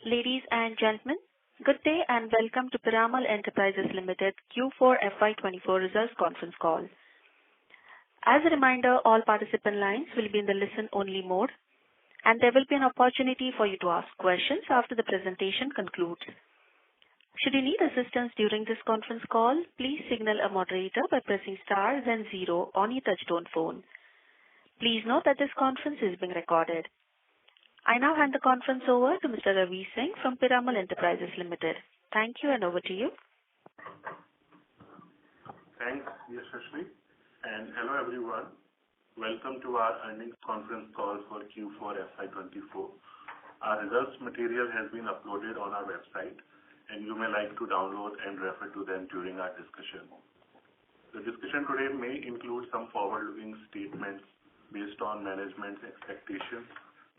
Ladies and gentlemen, good day and welcome to Piramal Enterprises Limited Q4 FY24 results conference call. As a reminder, all participant lines will be in the listen-only mode, and there will be an opportunity for you to ask questions after the presentation concludes. Should you need assistance during this conference call, please signal a moderator by pressing star then 0 on your touchtone phone. Please note that this conference is being recorded. I now hand the conference over to Mr. Ravi Singh from Piramal Enterprises Limited. Thank you, and over to you. Thanks, Yashashvi, and hello everyone. Welcome to our earnings conference call for Q4 FY24. Our results material has been uploaded on our website, and you may like to download and refer to them during our discussion. The discussion today may include some forward-looking statements based on management's expectations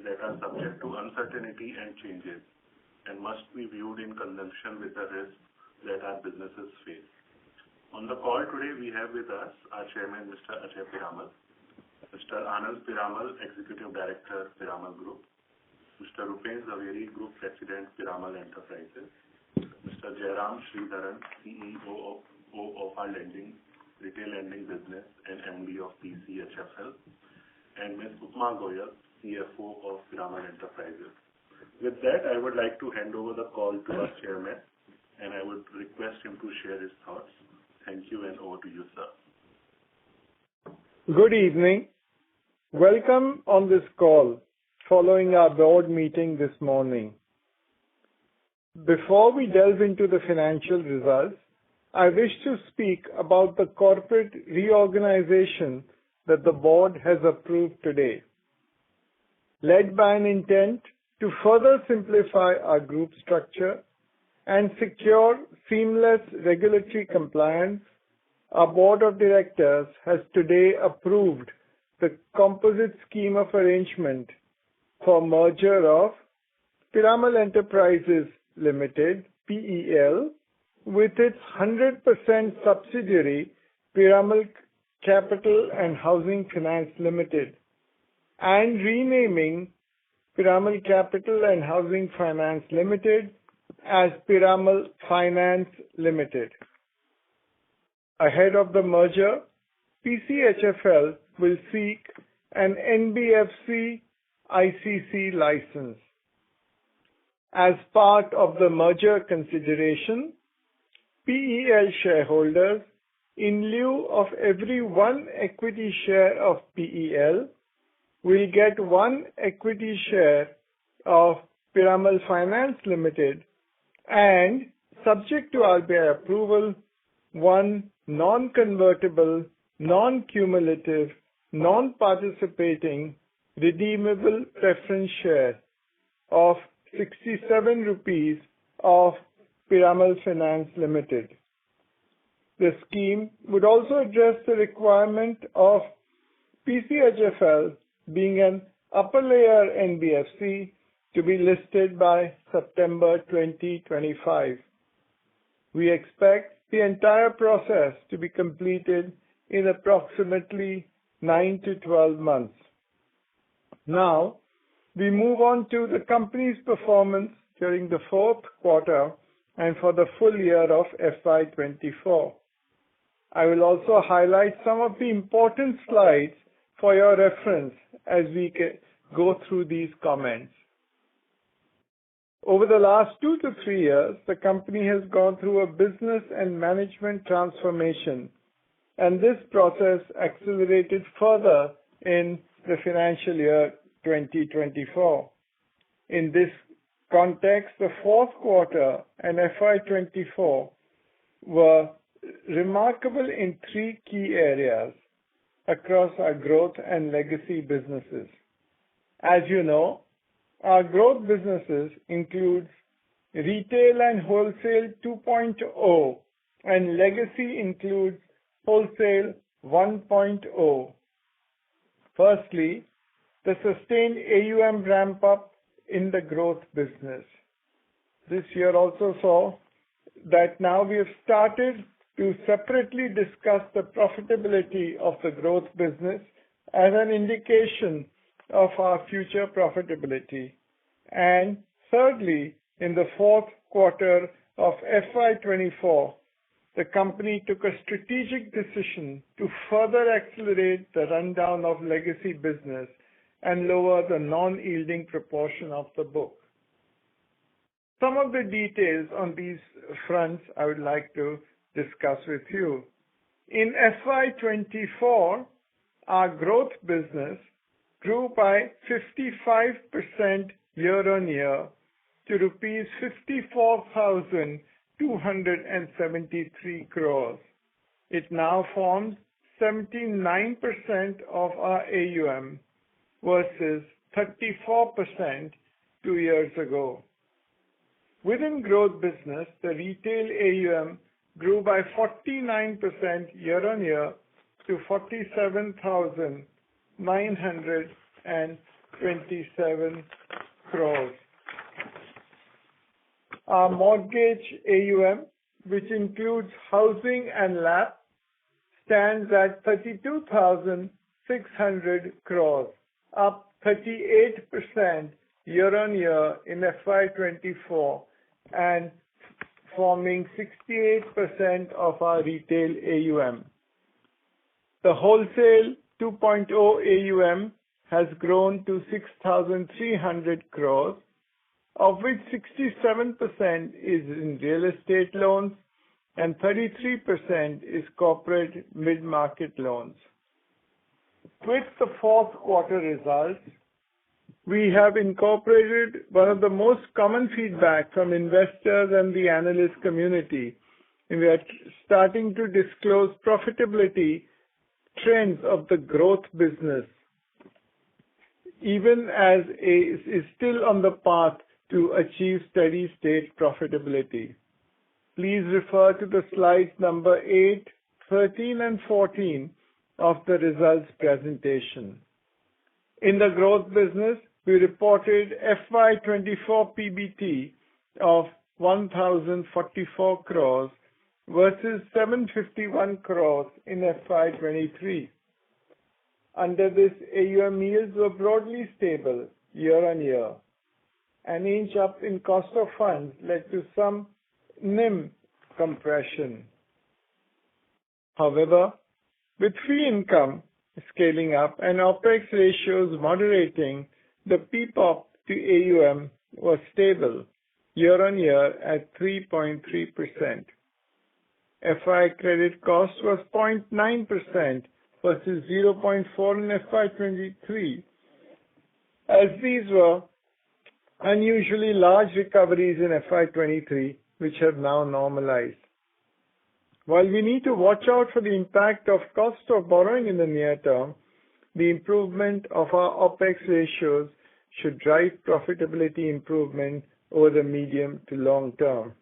that are subject to uncertainty and changes and must be viewed in conjunction with the risks that our businesses face. On the call today, we have with us our Chairman, Mr. Ajay Piramal, Mr. Anand Piramal, Executive Director, Piramal Group, Mr. Rupen Zaveri, Group President, Piramal Enterprises, Mr. Jairam Sridharan, CEO of our retail lending business and MD of PCHFL, and Ms. Upma Goyal, CFO of Piramal Enterprises. With that, I would like to hand over the call to our chairman, and I would request him to share his thoughts. Thank you, and over to you, sir. Good evening. Welcome on this call following our board meeting this morning. Before we delve into the financial results, I wish to speak about the corporate reorganization that the board has approved today. Led by an intent to further simplify our group structure and secure seamless regulatory compliance, our board of directors has today approved the composite scheme of arrangement for merger of Piramal Enterprises Limited (PEL) with its 100% subsidiary Piramal Capital and Housing Finance Limited, and renaming Piramal Capital and Housing Finance Limited as Piramal Finance Limited. Ahead of the merger, PCHFL will seek an NBFC ICC license. As part of the merger consideration, PEL shareholders, in lieu of every one equity share of PEL, will get one equity share of Piramal Finance Limited and, subject to RBI approval, one non-convertible, non-cumulative, non-participating, redeemable preference share of 67 rupees of Piramal Finance Limited. The scheme would also address the requirement of PCHFL being an upper layer NBFC to be listed by September 2025. We expect the entire process to be completed in approximately 9 to 12 months. Now, we move on to the company's performance during the fourth quarter and for the full year of FY24. I will also highlight some of the important slides for your reference as we go through these comments. Over the last 2 to 3 years, the company has gone through a business and management transformation, and this process accelerated further in the financial year 2024. In this context, the fourth quarter and FY24 were remarkable in 3 key areas across our growth and legacy businesses. As you know, our growth businesses include Retail and Wholesale 2.0 and Legacy includes Wholesale 1.0. Firstly, the sustained AUM ramp-up in the growth business. This year also saw that now we have started to separately discuss the profitability of the growth business as an indication of our future profitability. And thirdly, in the fourth quarter of FY24, the company took a strategic decision to further accelerate the rundown of legacy business and lower the non-yielding proportion of the book. Some of the details on these fronts I would like to discuss with you. In FY24, our growth business grew by 55% year-on-year to rupees 54,273 crores. It now forms 79% of our AUM versus 34% 2 years ago. Within growth business, the retail AUM grew by 49% year-on-year to 47,927 crores. Our mortgage AUM, which includes housing and LAP, stands at 32,600 crores, up 38% year-on-year in FY24 and forming 68% of our retail AUM. The wholesale 2.0 AUM has grown to 6,300 crores, of which 67% is in real estate loans and 33% is corporate mid-market loans. With the fourth quarter results, we have incorporated one of the most common feedback from investors and the analyst community, and we are starting to disclose profitability trends of the growth business, even as it is still on the path to achieve steady state profitability. Please refer to the slides number 8, 13 and 14 of the results presentation. In the growth business, we reported FY24 PBT of 1,044 crores versus 751 crores in FY23. Under this, AUM yields were broadly stable year-on-year. An inch up in cost of funds led to some NIM compression. However, with fee income scaling up and OPEX ratios moderating, the PPOP to AUM was stable year-on-year at 3.3%. FI credit cost was 0.9% versus 0.4% in FY23, as these were unusually large recoveries in FY23, which have now normalized. While we need to watch out for the impact of cost of borrowing in the near term, the improvement of our OPEX ratios should drive profitability improvement over the medium to long term.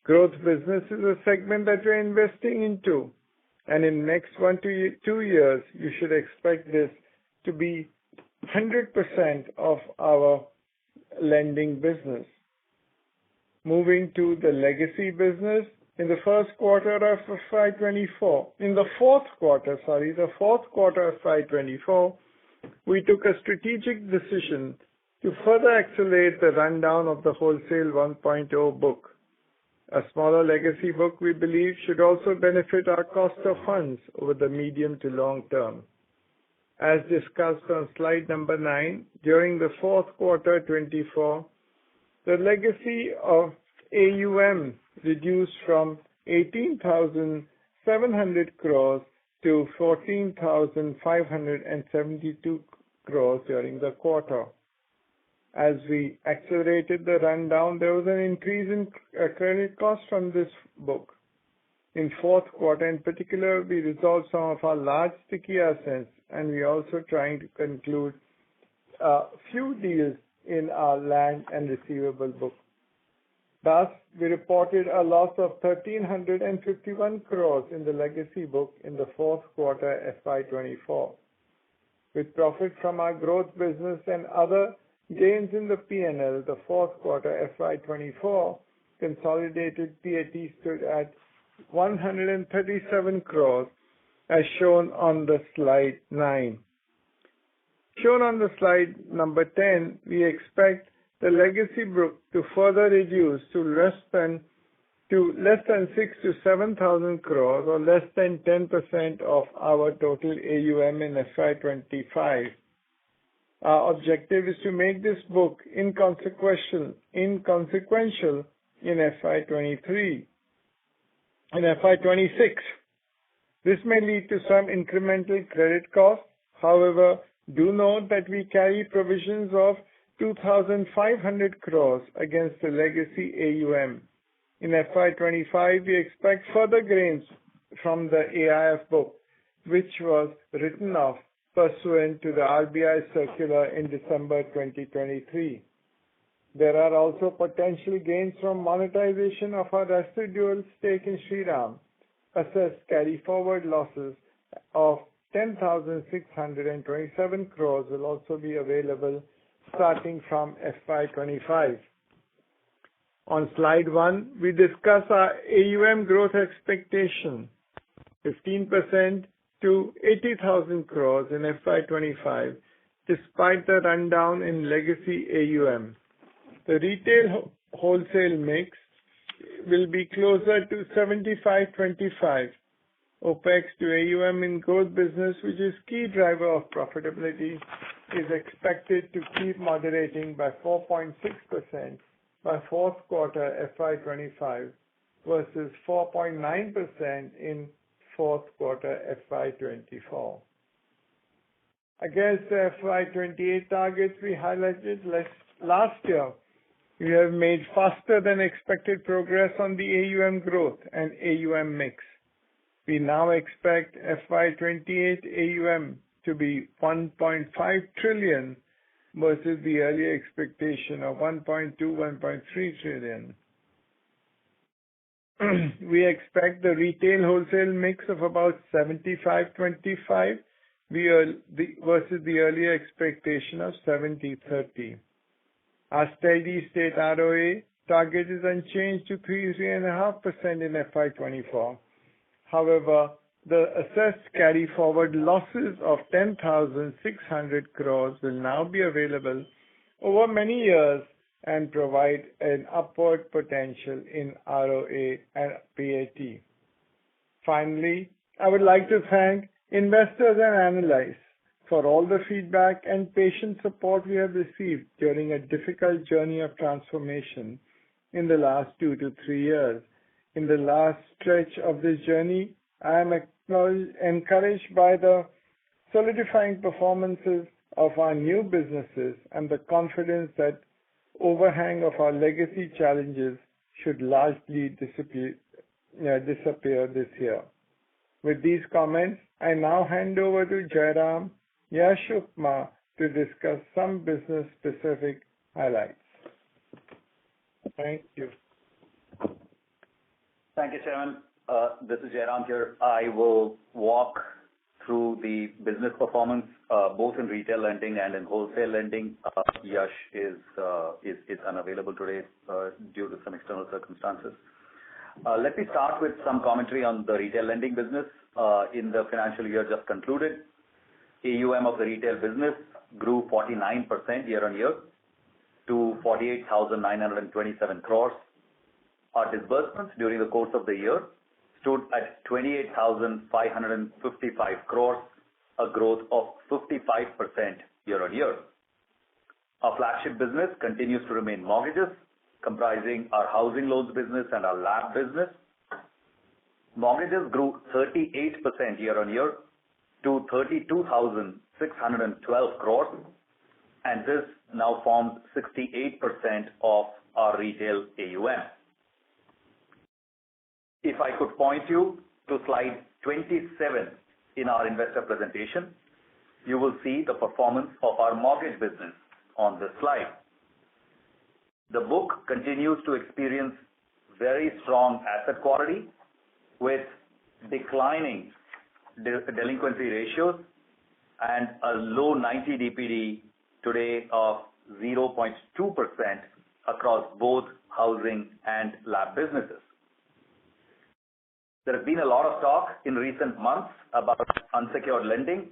Growth business is a segment that we're investing into, and in the next 1 to 2 years, you should expect this to be 100% of our lending business. Moving to the legacy business, in the fourth quarter of FY24, we took a strategic decision to further accelerate the rundown of the wholesale 1.0 book. A smaller legacy book, we believe, should also benefit our cost of funds over the medium to long term. As discussed on slide number 9, during the fourth quarter 24, the legacy of AUM reduced from 18,700 crores to 14,572 crores during the quarter. As we accelerated the rundown, there was an increase in credit costs from this book. In fourth quarter in particular, we resolved some of our large sticky assets, and we are also trying to conclude a few deals in our land and receivable book. Thus, we reported a loss of 1,351 crores in the legacy book in the fourth quarter FY24. With profit from our growth business and other gains in the P&L, the fourth quarter FY24 consolidated PAT stood at 137 crores as shown on the slide 9. Shown on the slide number 10, we expect the legacy book to further reduce to less than 6 to 7,000 crores, or less than 10% of our total AUM in FY25. Our objective is to make this book inconsequential in FY23. In FY26, this may lead to some incremental credit costs. However, do note that we carry provisions of 2,500 crores against the legacy AUM. In FY25, we expect further gains from the AIF book, which was written off pursuant to the RBI circular in December 2023. There are also potential gains from monetization of our residual stake in Shriram. Assessed carry-forward losses of 10,627 crores will also be available starting from FY25. On slide 1, we discuss our AUM growth expectation, 15% to 80,000 crores in FY25, despite the rundown in legacy AUM. The retail wholesale mix will be closer to 75-25. OPEX to AUM in growth business, which is key driver of profitability, is expected to keep moderating by 4.6% by fourth quarter FY25 versus 4.9% in fourth quarter FY24. Against the FY28 targets we highlighted last year, we have made faster than expected progress on the AUM growth and AUM mix. We now expect FY28 AUM to be 1.5 trillion versus the earlier expectation of 1.2-1.3 trillion. We expect the retail wholesale mix of about 75-25 versus the earlier expectation of 70-30. Our steady state ROA target is unchanged to 3.5% in FY24. However, the assessed carry forward losses of 10,600 crores will now be available over many years and provide an upward potential in ROA and PAT. Finally, I would like to thank investors and analysts for all the feedback and patient support we have received during a difficult journey of transformation in the last 2 to 3 years. In the last stretch of this journey, I am encouraged by the solidifying performances of our new businesses and the confidence that overhang of our legacy challenges should largely disappear this year. With these comments, I now hand over to Jairam Yashupma to discuss some business-specific highlights. Thank you. Thank you, Chairman. This is Jairam here. I will walk through the business performance both in retail lending and in wholesale lending. Yash is unavailable today due to some external circumstances. Let me start with some commentary on the retail lending business. In the financial year just concluded, AUM of the retail business grew 49% year-on-year to 48,927 crores. Our disbursements during the course of the year stood at 28,555 crores, a growth of 55% year-on-year. Our flagship business continues to remain mortgages, comprising our housing loans business and our LAP business. Mortgages grew 38% year-on-year to 32,612 crores, and this now forms 68% of our retail AUM. If I could point you to slide 27 in our investor presentation, you will see the performance of our mortgage business on this slide. The book continues to experience very strong asset quality with declining delinquency ratios and a low 90 DPD today of 0.2% across both housing and LAP businesses. There has been a lot of talk in recent months about unsecured lending.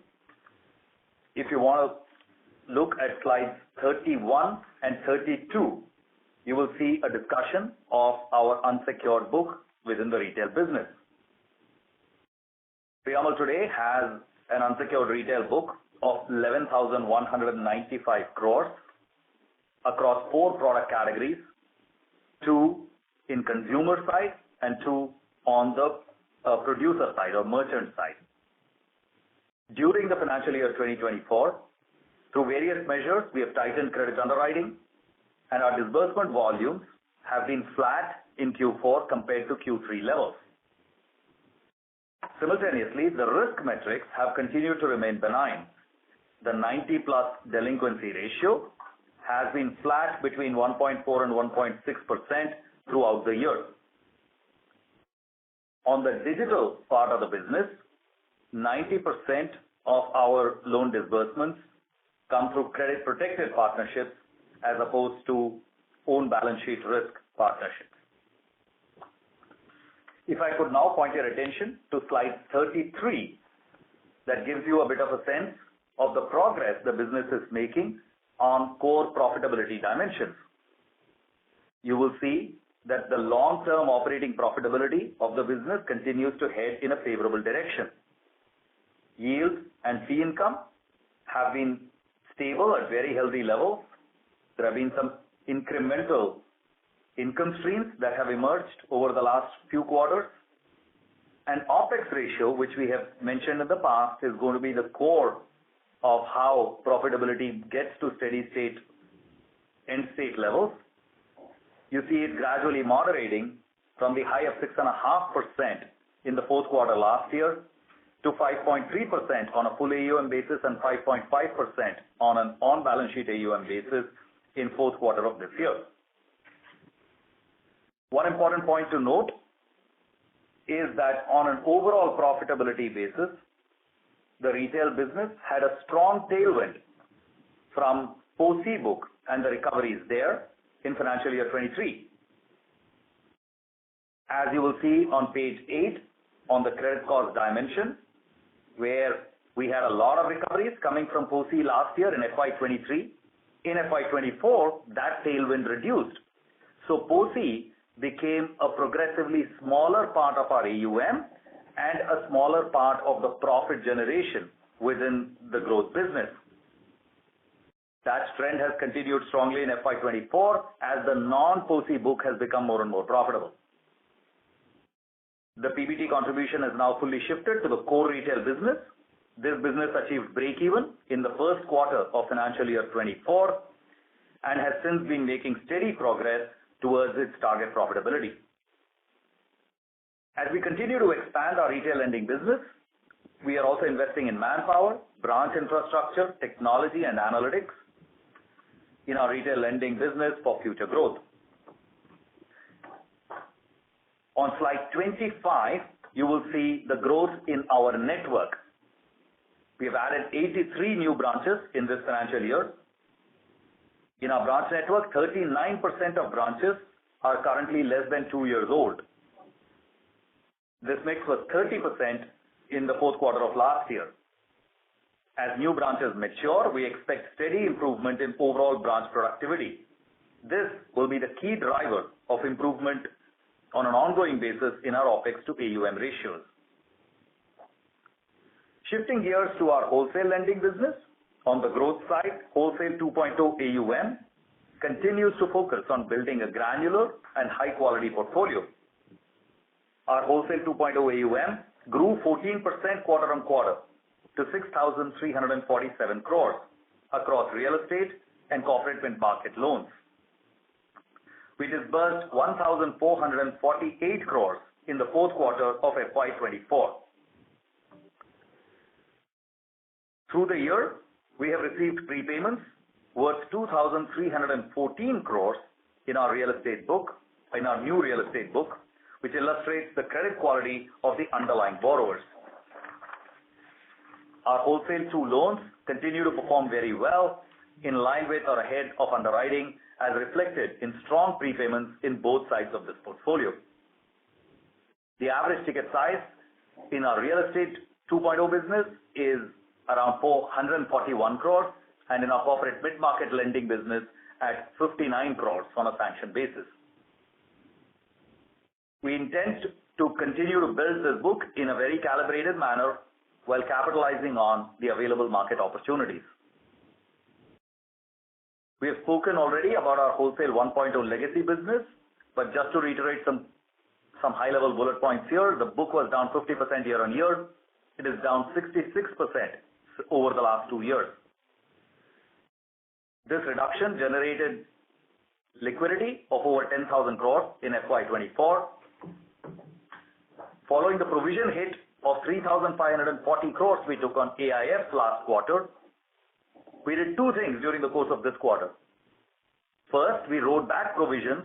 If you want to look at slides 31 and 32, you will see a discussion of our unsecured book within the retail business. Piramal today has an unsecured retail book of 11,195 crores across 4 product categories, 2 in consumer side and 2 on the producer side or merchant side. During the financial year 2024, through various measures, we have tightened credit underwriting and our disbursement volumes have been flat in Q4 compared to Q3 levels. Simultaneously, the risk metrics have continued to remain benign. The 90-plus delinquency ratio has been flat between 1.4 and 1.6% throughout the year. On the digital part of the business, 90% of our loan disbursements come through credit-protected partnerships as opposed to own balance sheet risk partnerships. If I could now point your attention to slide 33, that gives you a bit of a sense of the progress the business is making on core profitability dimensions. You will see that the long-term operating profitability of the business continues to head in a favorable direction. Yield and fee income have been stable at very healthy levels. There have been some incremental income streams that have emerged over the last few quarters. And OPEX ratio, which we have mentioned in the past, is going to be the core of how profitability gets to steady state, end state levels. You see it gradually moderating from the high of 6.5% in the fourth quarter last year to 5.3% on a full AUM basis and 5.5% on an on-balance sheet AUM basis in fourth quarter of this year. One important point to note is that on an overall profitability basis, the retail business had a strong tailwind from POSI book and the recoveries there in financial year 23. As you will see on page 8 on the credit cost dimension, where we had a lot of recoveries coming from POSI last year in FY23. In FY24, that tailwind reduced. So POSI became a progressively smaller part of our AUM and a smaller part of the profit generation within the growth business. That trend has continued strongly in FY24 as the non-POSI book has become more and more profitable. The PBT contribution is now fully shifted to the core retail business. This business achieved break-even in the first quarter of financial year 24 and has since been making steady progress towards its target profitability. As we continue to expand our retail lending business, we are also investing in manpower, branch infrastructure, technology and analytics in our retail lending business for future growth. On slide 25, you will see the growth in our network. We have added 83 new branches in this financial year. In our branch network, 39% of branches are currently less than 2 years old. This mix was 30% in the fourth quarter of last year. As new branches mature, we expect steady improvement in overall branch productivity. This will be the key driver of improvement on an ongoing basis in our OPEX to AUM ratios. Shifting gears to our wholesale lending business, on the growth side, Wholesale 2.0 AUM continues to focus on building a granular and high-quality portfolio. Our Wholesale 2.0 AUM grew 14% quarter-on-quarter to 6,347 crores across real estate and corporate mid-market loans. We disbursed 1,448 crores in the fourth quarter of FY24. Through the year, we have received prepayments worth 2,314 crores in our real estate book, in our new real estate book, which illustrates the credit quality of the underlying borrowers. Our Wholesale 2 loans continue to perform very well, in line with or ahead of underwriting, as reflected in strong prepayments in both sides of this portfolio. The average ticket size in our real estate 2.0 business is around 441 crores, and in our corporate mid-market lending business at 59 crores on a sanction basis. We intend to continue to build this book in a very calibrated manner while capitalizing on the available market opportunities. We have spoken already about our wholesale 1.0 legacy business, but just to reiterate some high-level bullet points here, the book was down 50% year-on-year. It is down 66% over the last 2 years. This reduction generated liquidity of over 10,000 crores in FY24. Following the provision hit of 3,540 crores we took on AIF last quarter, we did two things during the course of this quarter. First, we wrote back provisions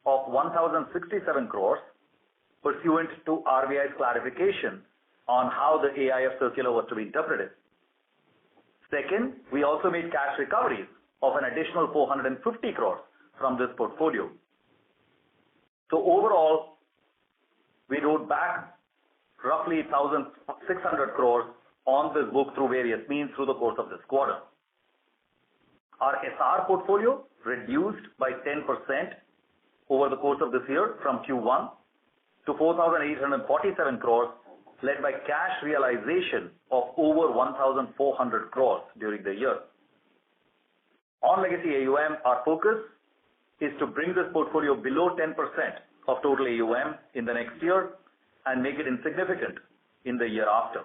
of 1,067 crores pursuant to RBI's clarification on how the AIF circular was to be interpreted. Second, we also made cash recoveries of an additional 450 crores from this portfolio. So overall, we wrote back roughly 1,600 crores on this book through various means through the course of this quarter. Our SR portfolio reduced by 10% over the course of this year from Q1 to 4,847 crores, led by cash realization of over 1,400 crores during the year. On legacy AUM, our focus is to bring this portfolio below 10% of total AUM in the next year and make it insignificant in the year after.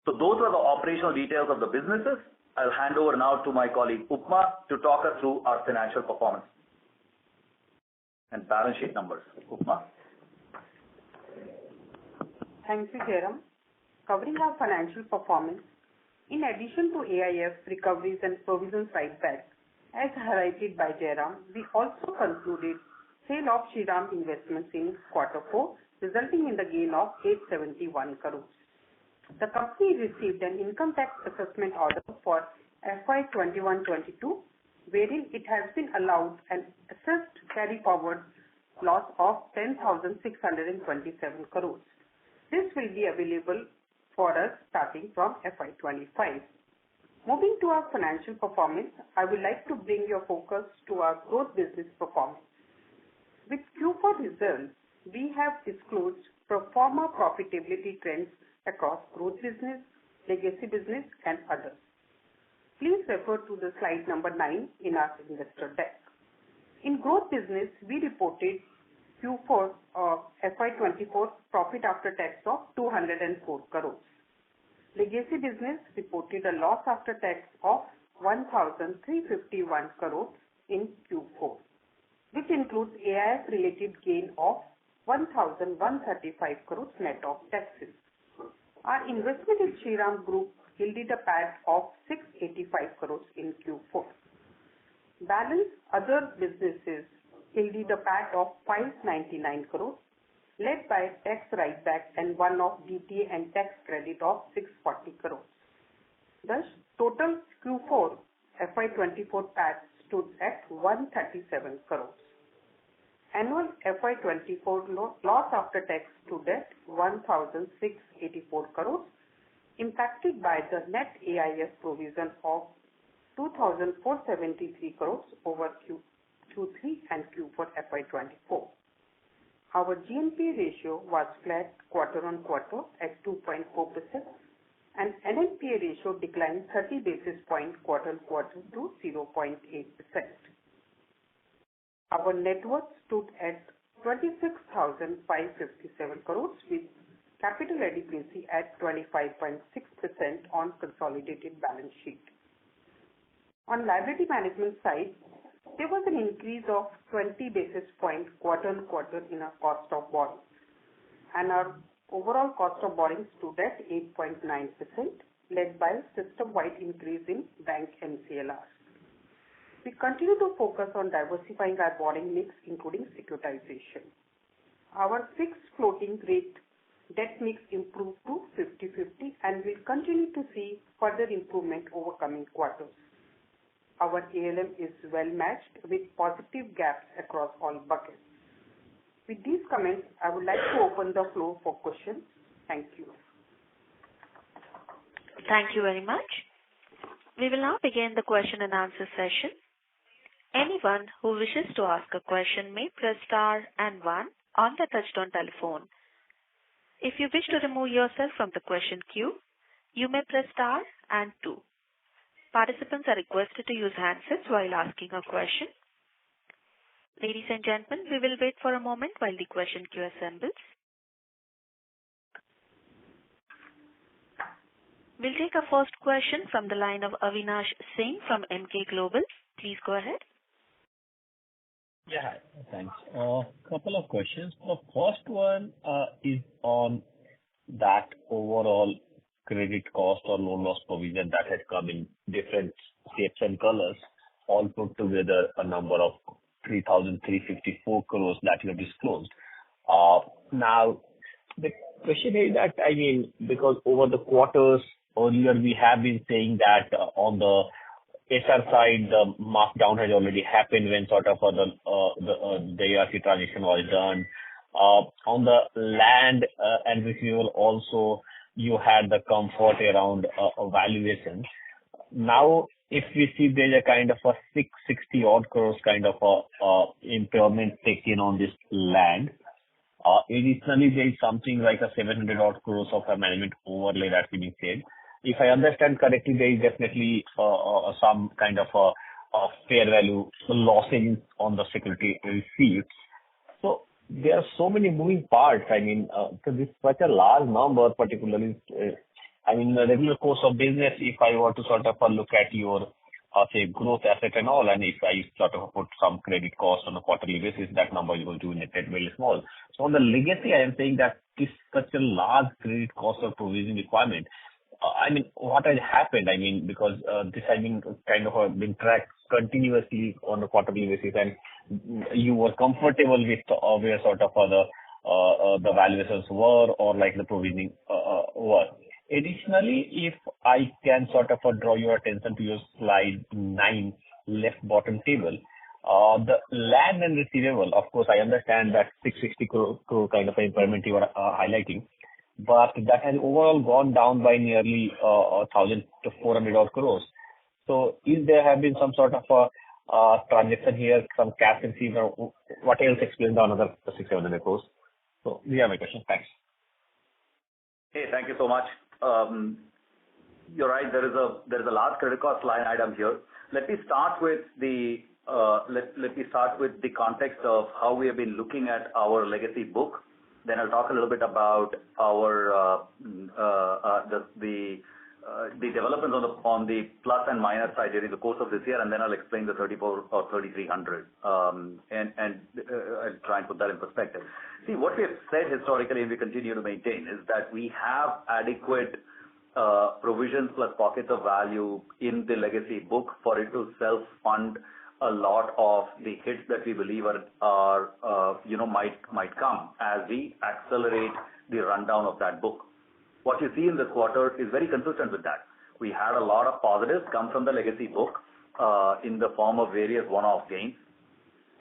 So those are the operational details of the businesses. I'll hand over now to my colleague Upma to talk us through our financial performance and balance sheet numbers. Upma. Thank you, Jairam. Covering our financial performance, in addition to AIF recoveries and provisions write-back, as highlighted by Jairam, we also concluded sale of Shriram Investments in Q4, resulting in the gain of 871 crores. The company received an income tax assessment order for FY21-22, wherein it has been allowed an assessed carry-forward loss of 10,627 crores. This will be available for us starting from FY25. Moving to our financial performance, I would like to bring your focus to our growth business performance. With Q4 results, we have disclosed pro forma profitability trends across growth business, legacy business, and others. Please refer to the slide number 9 in our investor deck. In growth business, we reported Q4 of FY24 profit after tax of 204 crores. Legacy business reported a loss after tax of 1,351 crores in Q4, which includes AIF related gain of 1,135 crores net of taxes. Our investment in Shriram Group yielded a PAT of 685 crores in Q4. Balance other businesses yielded a PAT of 599 crores, led by tax write-back and one-off DTA and tax credit of 640 crores. Thus, total Q4 FY24 PAT stood at 137 crores. Annual FY24 loss after tax stood at 1,684 crores, impacted by the net AIF provision of 2,473 crores over Q3 and Q4 FY24. Our GNP ratio was flat quarter on quarter at 2.4%, and NNPA ratio declined 30 basis points quarter on quarter to 0.8%. Our net worth stood at 26,557 crores with capital adequacy at 25.6% on consolidated balance sheet. On liability management side, there was an increase of 20 basis points quarter on quarter in our cost of borrowing, and our overall cost of borrowing stood at 8.9%, led by system-wide increase in bank MCLR. We continue to focus on diversifying our borrowing mix, including securitization. Our fixed floating rate debt mix improved to 50-50, and we'll continue to see further improvement over coming quarters. Our ALM is well matched with positive gaps across all buckets. With these comments, I would like to open the floor for questions. Thank you. Thank you very much. We will now begin the question and answer session. Anyone who wishes to ask a question may press star and one on the touchtone telephone. If you wish to remove yourself from the question queue, you may press star and two. Participants are requested to use handsets while asking a question. Ladies and gentlemen, we will wait for a moment while the question queue assembles. We'll take our first question from the line of Avinash Singh from Emkay Global. Please go ahead. Yeah, thanks. Couple of questions. The first one is on that overall credit cost or loan loss provision that had come in different shapes and colors, all put together a number of 3,354 crores that you have disclosed. Now, the question is that, because over the quarters earlier, we have been saying that on the SR side, the markdown has already happened when sort of the ARC transition was done. On the land and receivable also, you had the comfort around valuation. Now, if we see there's a kind of a 660 odd crores kind of impairment taken on this land. Additionally, there is something like a 700 odd crores of a management overlay that's being said. If I understand correctly, there is definitely some kind of a fair value losses on the security receipts. So there are so many moving parts. Because this is such a large number, particularly, the regular course of business, if I were to sort of look at your, say, growth asset and all, and if I sort of put some credit cost on a quarterly basis, that number is going to be very small. So on the legacy, I am saying that this such a large credit cost or provision requirement. What has happened? Because this kind of been tracked continuously on a quarterly basis, and you were comfortable with where sort of the valuations were or like the provisioning were. Additionally, if I can sort of draw your attention to your slide 9, left bottom table, the land and receivable, of course, I understand that 660 crore kind of impairment you are highlighting, but that has overall gone down by nearly 1,400 odd crores. So is there have been some sort of a transaction here, some cash received, or what else explains the another 600-700 crores? So these are my questions. Thanks. Hey, thank you so much. You're right. There is a large credit cost line item here. Let me start with the context of how we have been looking at our legacy book. Then I'll talk a little bit about our the developments on the plus and minus side during the course of this year, and then I'll explain the 34 or 3,300 and I'll try and put that in perspective. See, what we have said historically, and we continue to maintain, is that we have adequate provisions plus pockets of value in the legacy book for it to self-fund a lot of the hits that we believe might come as we accelerate the rundown of that book. What you see in this quarter is very consistent with that. We had a lot of positives come from the legacy book in the form of various one-off gains.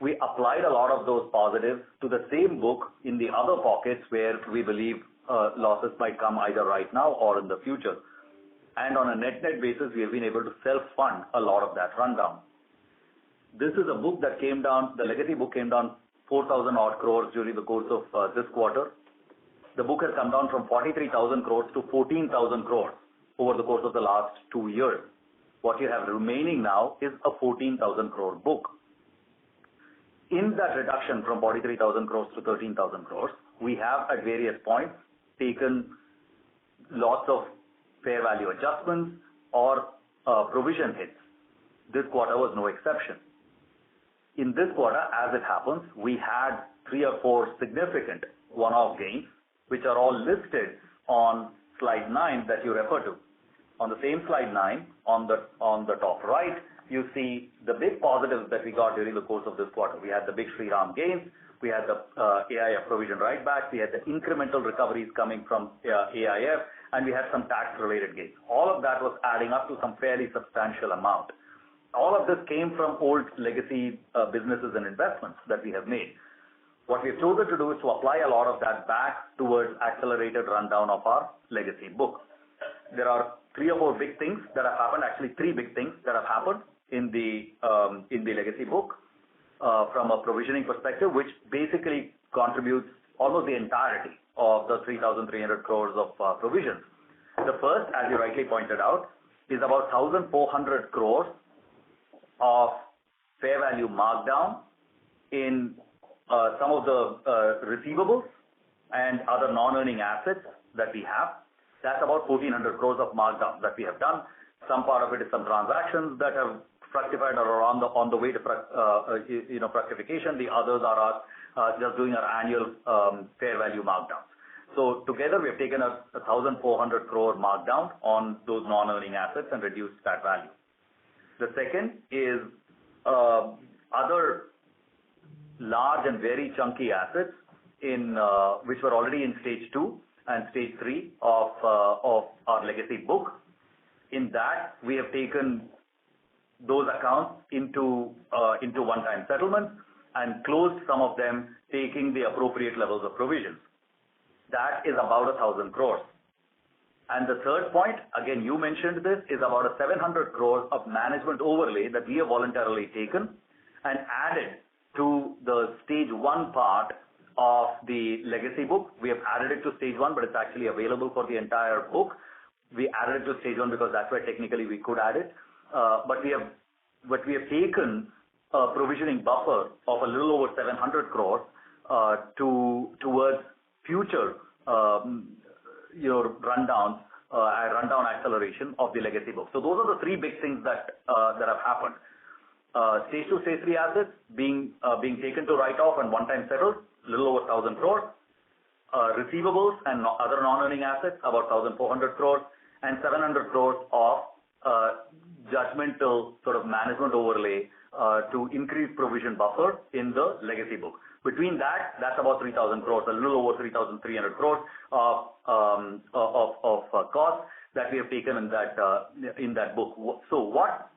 We applied a lot of those positives to the same book in the other pockets where we believe losses might come either right now or in the future. And on a net-net basis, we have been able to self-fund a lot of that rundown. This is a book that came down, the legacy book came down 4,000 odd crores during the course of this quarter. The book has come down from 43,000 crores to 14,000 crores over the course of the last 2 years. What you have remaining now is a 14,000 crore book. In that reduction from 43,000 crores to 13,000 crores, we have at various points taken lots of fair value adjustments or provision hits. This quarter was no exception. In this quarter, as it happens, we had 3 or 4 significant one-off gains, which are all listed on slide 9 that you refer to. On the same slide 9, on the top right, you see the big positives that we got during the course of this quarter. We had the big Shriram gains, we had the AIF provision write-backs, we had the incremental recoveries coming from AIF, and we had some tax-related gains. All of that was adding up to some fairly substantial amount. All of this came from old legacy businesses and investments that we have made. What we've chosen to do is to apply a lot of that back towards accelerated rundown of our legacy book. there are 3 or 4 big things that have happened, actually 3 big things that have happened in the legacy book from a provisioning perspective, which basically contributes almost the entirety of the 3,300 crores of provisions. The first, as you rightly pointed out, is about 1,400 crores of fair value markdown in some of the receivables and other non-earning assets that we have. That's about 1,400 crores of markdown that we have done. Some part of it is some transactions that have fructified or are on the way to fructification. The others are us just doing our annual fair value markdowns. So together we have taken a 1,400 crore markdown on those non-earning assets and reduced that value. The second is other large and very chunky assets in which were already in stage 2 and stage 3 of our legacy book. In that, we have taken those accounts into one-time settlements and closed some of them, taking the appropriate levels of provisions. That is about 1,000 crores. And the third point, again, you mentioned this, is about a 700 crores of management overlay that we have voluntarily taken and added to the stage 1 part of the legacy book. We have added it to stage 1, but it's actually available for the entire book. We added it to stage 1 because that's where technically we could add it. But we have taken a provisioning buffer of a little over 700 crores towards future rundown acceleration of the legacy book. So those are the 3 big things that have happened. Stage 2, stage 3 assets being taken to write off and one-time settled, little over 1,000 crores. Receivables and other non-earning assets, about 1,400 crores, and 700 crores of judgmental sort of management overlay to increase provision buffer in the legacy book. Between that's about 3,000 crores, a little over 3,300 crores of costs that we have taken in that book. So what?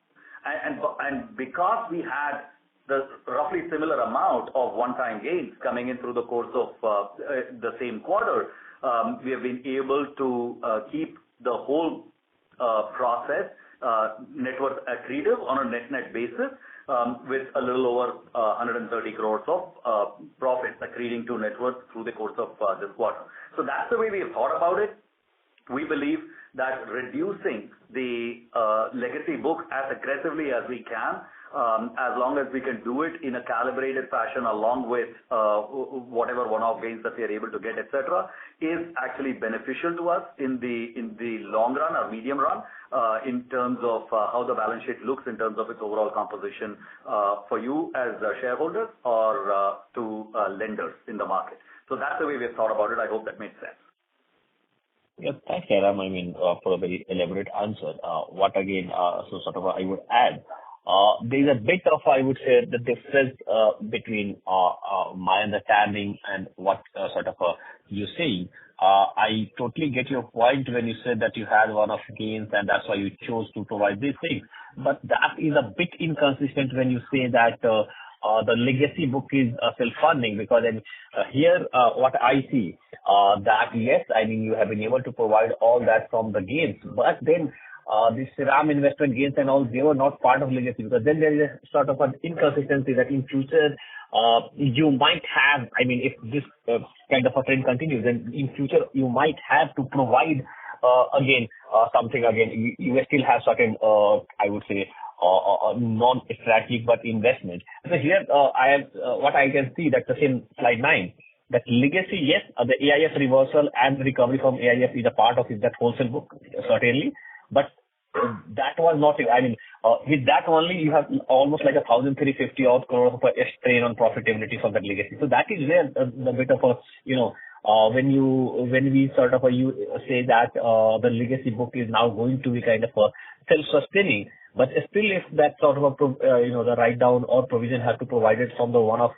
And because we had the roughly similar amount of one-time gains coming in through the course of the same quarter, we have been able to keep the whole process net worth accretive on a net basis with a little over 130 crores of profits accreting to net worth through the course of this quarter. So that's the way we have thought about it. We believe that reducing the legacy book as aggressively as we can, as long as we can do it in a calibrated fashion along with whatever one-off gains that we are able to get, etc., is actually beneficial to us in the long run or medium run in terms of how the balance sheet looks in terms of its overall composition for you as shareholders or to lenders in the market. So that's the way we have thought about it. I hope that made sense. Yeah, thanks, Jairam. I mean, for a very elaborate answer. What again, so sort of I would add, there is a bit of, I would say, the difference between my understanding and what sort of you're saying. I totally get your point when you said that you had one-off gains and that's why you chose to provide these things. But that is a bit inconsistent when you say that the legacy book is self-funding, because here what I see that yes, I mean you have been able to provide all that from the gains, but then the RAM investment gains and all, they were not part of legacy, because then there is a sort of an inconsistency that in future you might have, I mean if this kind of a trend continues, then in future you might have to provide again something again. You still have certain I would say non-strategic but investment. So here what I can see, that the same slide 9, that legacy, yes, the AIF reversal and recovery from AIF is a part of it, that wholesale book, certainly. But that was not, I mean, with that only you have almost like 1,350 odd crore of a strain on profitability from that legacy. So that is where the bit of a, when we sort of you say that the legacy book is now going to be kind of a self-sustaining, but still if that sort of the write down or provision have to provide it from the one-off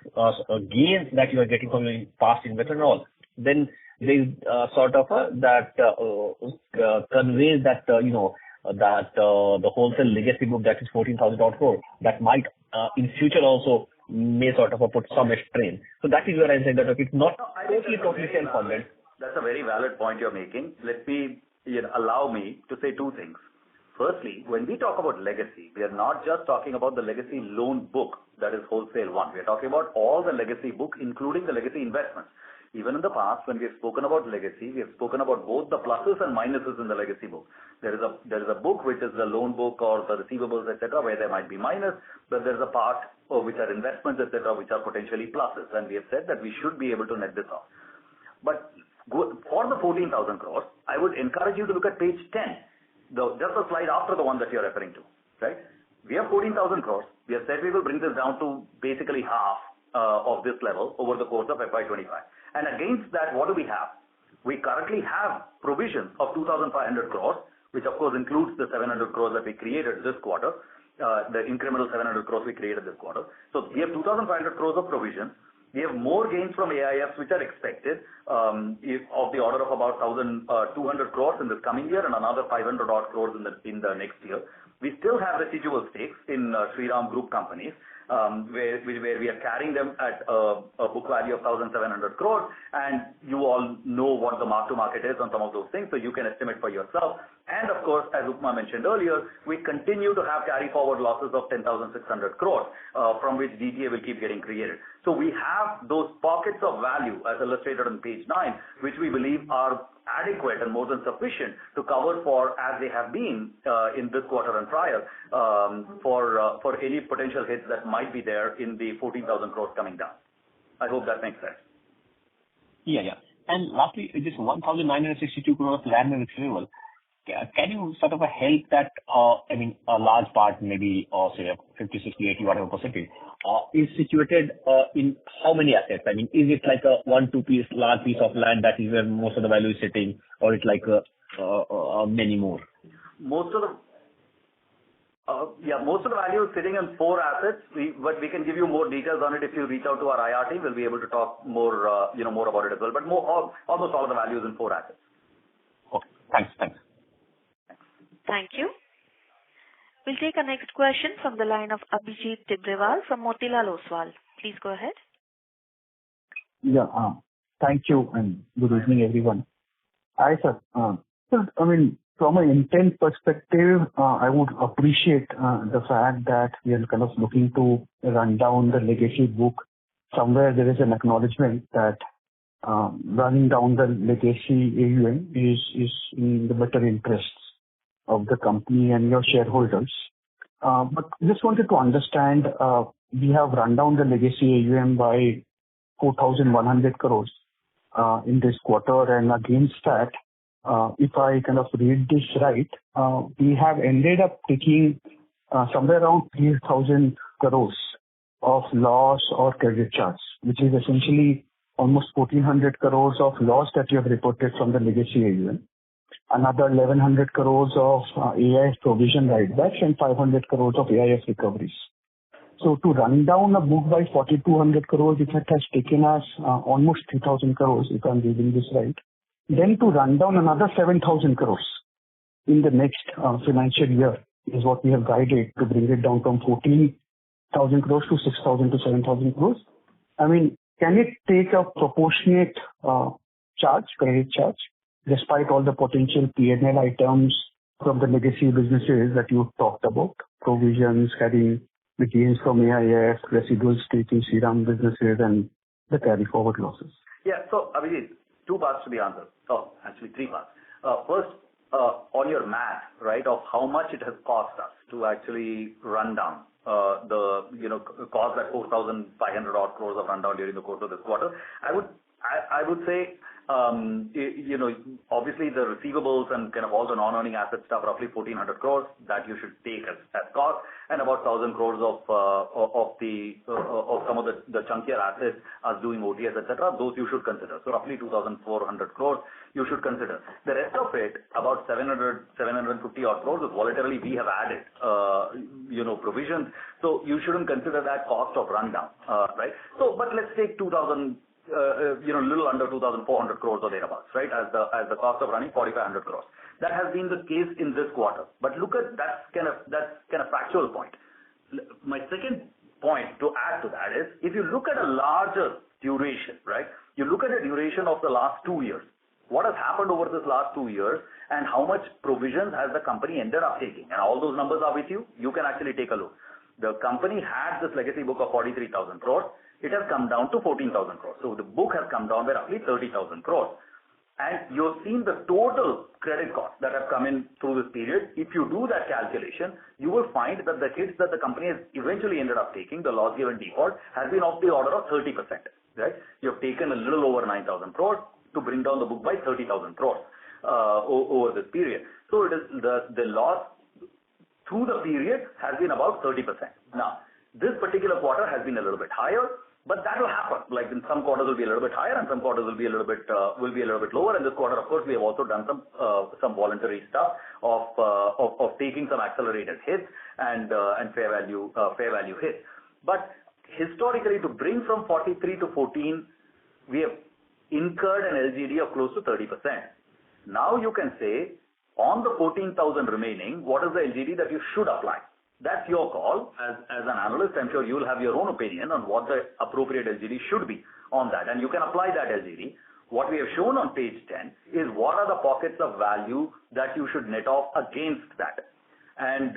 gains that you are getting from your past investment and all, then there is sort of that conveys that that the wholesale legacy book that is 14,000 odd crore that might in future also may sort of put some strain. So that is where I said that it's not totally self-funded. That's a very valid point you're making. Let me allow me to say two things. Firstly, when we talk about legacy, we are not just talking about the legacy loan book, that is wholesale one. We are talking about all the legacy book, including the legacy investments. Even in the past, when we have spoken about legacy, we have spoken about both the pluses and minuses in the legacy book. There is a book which is the loan book or the receivables, etc., where there might be minus, but there is a part which are investments, etc., which are potentially pluses. And we have said that we should be able to net this off. But for the 14,000 crores, I would encourage you to look at page 10. Just a slide after the one that you're referring to, right? We have 14,000 crores. We have said we will bring this down to basically half of this level over the course of FY25. And against that, what do we have? We currently have provisions of 2,500 crores, which of course includes the 700 crores that we created this quarter, the incremental 700 crores we created this quarter. So we have 2,500 crores of provisions. We have more gains from AIFs which are expected of the order of about 1,200 crores in this coming year and another 500 odd crores in the next year. We still have residual stakes in Shriram Group companies where we are carrying them at a book value of 1,700 crores, and you all know what the mark to market is on some of those things, so you can estimate for yourself. And of course, as Upma mentioned earlier, we continue to have carry forward losses of 10,600 crores from which DTA will keep getting created. So we have those pockets of value as illustrated on page 9, which we believe are adequate and more than sufficient to cover for, as they have been in this quarter and prior, for any potential hits that might be there in the 14,000 crores coming down. I hope that makes sense. Yeah. And lastly, this 1,962 crores of land and receivable. Can you sort of help that, a large part, maybe, or say 50, 60, 80, whatever percentage, is situated in how many assets? I mean, is it like a 1-2 piece, large piece of land that is where most of the value is sitting, or it's like many more? Most of the value is sitting in 4 assets. But we can give you more details on it if you reach out to our IR team. We'll be able to talk more, more about it as well. But almost all of the value is in 4 assets. Okay. Thanks. Thank you. We'll take our next question from the line of Abhijit Tibrewal from Motilal Oswal. Please go ahead. Yeah, thank you and good evening, everyone. Hi, sir. From an intent perspective, I would appreciate the fact that we are kind of looking to run down the legacy book. Somewhere there is an acknowledgement that running down the legacy AUM is in the better interests of the company and your shareholders. But just wanted to understand, we have run down the legacy AUM by 4,100 crores in this quarter, and against that, if I kind of read this right, we have ended up taking somewhere around 3,000 crores of loss or credit charge, which is essentially almost 1,400 crores of loss that you have reported from the legacy AUM. Another 1,100 crores of AIF provision write-backs and 500 crores of AIF recoveries. So to run down a book by 4,200 crores, it has taken us almost 3,000 crores, if I'm reading this right. Then to run down another 7,000 crores in the next financial year is what we have guided to bring it down from 14,000 crores to 6,000 to 7,000 crores. I mean, can it take a proportionate credit charge, despite all the potential P&L items from the legacy businesses that you talked about, provisions, carrying the gains from AIF, residual stake in Shriram businesses, and the carry forward losses? Yeah, so Abhijit, 2 parts to the answer. Oh, actually 3 parts. First, on your math, right, of how much it has cost us to actually run down cost that 4,500 odd crores of rundown during the course of this quarter. I would say, obviously the receivables and kind of all the non-earning asset stuff, roughly 1,400 crores that you should take as cost, and about 1,000 crores of some of the chunkier assets as doing OTS, etc. Those you should consider. So roughly 2,400 crores you should consider. The rest of it, about 750 odd crores, is voluntarily we have added, provisions. So you shouldn't consider that cost of rundown, right? So, but let's take 2,000. Little under 2,400 crores or thereabouts, right? As the cost of running 4,500 crores. That has been the case in this quarter. But look at that's kind of factual point. My second point to add to that is, if you look at a larger duration, right? You look at a duration of the last 2 years. what has happened over this last 2 years and how much provisions has the company ended up taking. And all those numbers are with you. You can actually take a look. The company had this legacy book of 43,000 crores. It has come down to 14,000 crores. So the book has come down by roughly 30,000 crores. And you've seen the total credit costs that have come in through this period. If you do that calculation, you will find that the hits that the company has eventually ended up taking, the loss given default, has been of the order of 30%. Right? You've taken a little over 9,000 crores to bring down the book by 30,000 crores over this period. So it is the loss through the period has been about 30%. Now, this particular quarter has been a little bit higher. But that will happen. Like in some quarters will be a little bit higher, and some quarters will be a little bit lower. And this quarter, of course, we have also done some voluntary stuff of taking some accelerated hits and fair value hits. But historically, to bring from 43 to 14, we have incurred an LGD of close to 30%. Now you can say on the 14,000 remaining, what is the LGD that you should apply? That's your call. As an analyst, I'm sure you'll have your own opinion on what the appropriate LGD should be on that, and you can apply that LGD. What we have shown on page 10 is what are the pockets of value that you should net off against that. And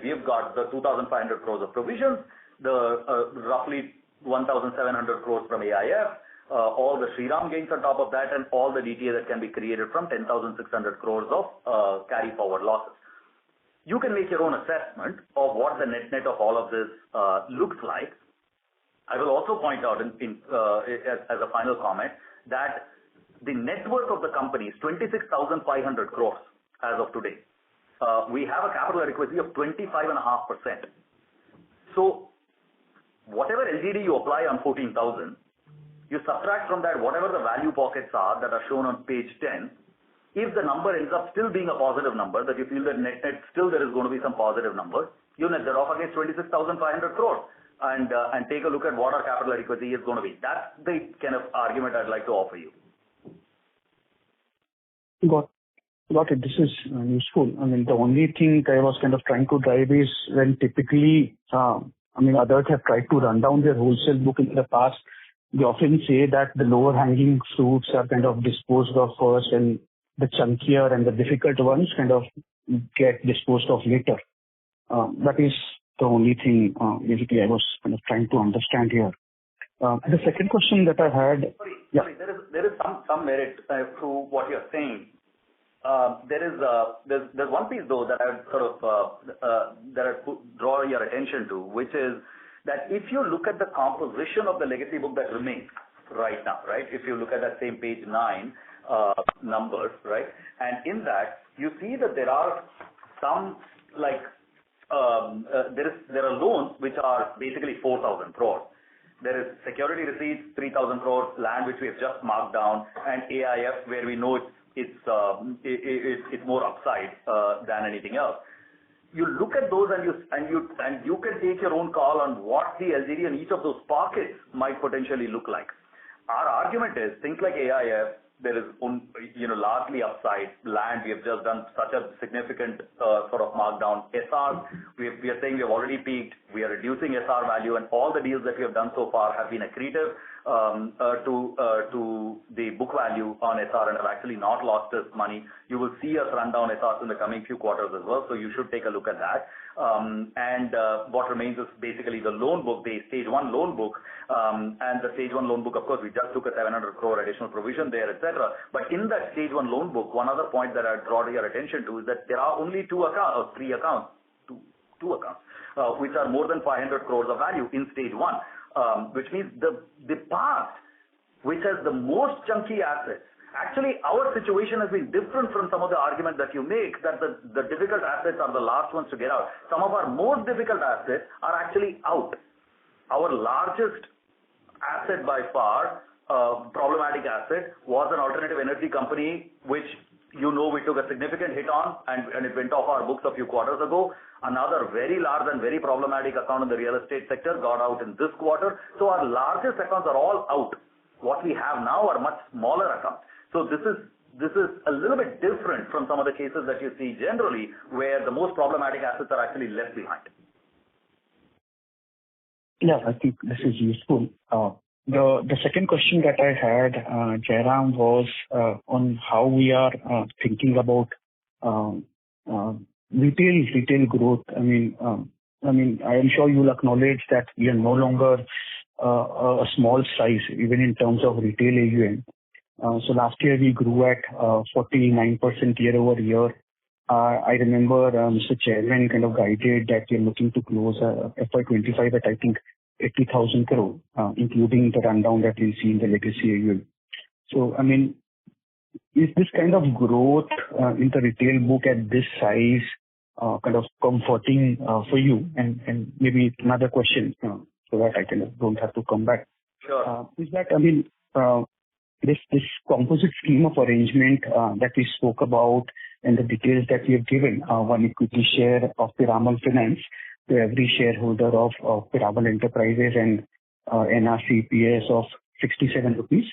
we have got the 2,500 crores of provisions, the roughly 1,700 crores from AIF, all the Shriram gains on top of that, and all the DTA that can be created from 10,600 crores of carry forward losses. You can make your own assessment of what the net of all of this looks like. I will also point out as a final comment that the net worth of the company is 26,500 crores as of today. We have a capital adequacy of 25.5%. So whatever LGD you apply on 14,000, you subtract from that whatever the value pockets are that are shown on page 10. If the number ends up still being a positive number, that you feel that net still there is going to be some positive numbers, you net that off against 26,500 crores and take a look at what our capital adequacy is going to be. That's the kind of argument I'd like to offer you. Got it. This is useful. I mean, the only thing I was kind of trying to drive is when typically, others have tried to run down their wholesale book in the past. They often say that the lower hanging fruits are kind of disposed of first and the chunkier and the difficult ones kind of get disposed of later. That is the only thing basically I was kind of trying to understand here. The second question that I had... Sorry, there is some merit to what you're saying. There's one piece though that I would draw your attention to, which is that if you look at the composition of the legacy book that remains right now, right? If you look at that same page 9, numbers, right? And in that, you see that there are some there are loans which are basically 4,000 crores. There is security receipts, 3,000 crores, land which we have just marked down, and AIF where we know it's more upside than anything else. You look at those and you can take your own call on what the LGD in each of those pockets might potentially look like. Our argument is things like AIF, there is largely upside. Land, we have just done such a significant sort of markdown. SR, we are saying we have already peaked. We are reducing SR value, and all the deals that we have done so far have been accretive to the book value on SR and have actually not lost us money. You will see us run down SRs in the coming few quarters as well, so you should take a look at that. What remains is basically the loan book, the stage 1 loan book, and the stage 1 loan book, of course, we just took a 700 crore additional provision there, etc. But in that stage 1 loan book, one other point that I'd draw your attention to is that there are only two accounts, which are more than 500 crores of value in stage 1, which means the past, which has the most chunky assets. Actually, our situation has been different from some of the arguments that you make, that the difficult assets are the last ones to get out. Some of our most difficult assets are actually out. Our largest asset by far, problematic asset, was an alternative energy company, which we took a significant hit on, and it went off our books a few quarters ago. Another very large and very problematic account in the real estate sector got out in this quarter. So our largest accounts are all out. What we have now are much smaller accounts. So this is a little bit different from some of the cases that you see generally, where the most problematic assets are actually left behind. Yeah, I think this is useful. The second question that I had, Jairam, was on how we are thinking about retail growth. I mean, I am sure you'll acknowledge that we are no longer a small size, even in terms of retail AUM. So last year we grew at 49% year-over-year. I remember Mr. Chairman kind of guided that you're looking to close FY25 at, I think, 80,000 crore, including the rundown that we see in the legacy AUM. So, I mean, is this kind of growth in the retail book at this size kind of comforting for you? And maybe another question, so that I don't have to come back. Sure. Is that, I mean, this composite scheme of arrangement that we spoke about and the details that we have given, one equity share of Piramal Finance to every shareholder of Piramal Enterprises and NRC EPS of 67 rupees.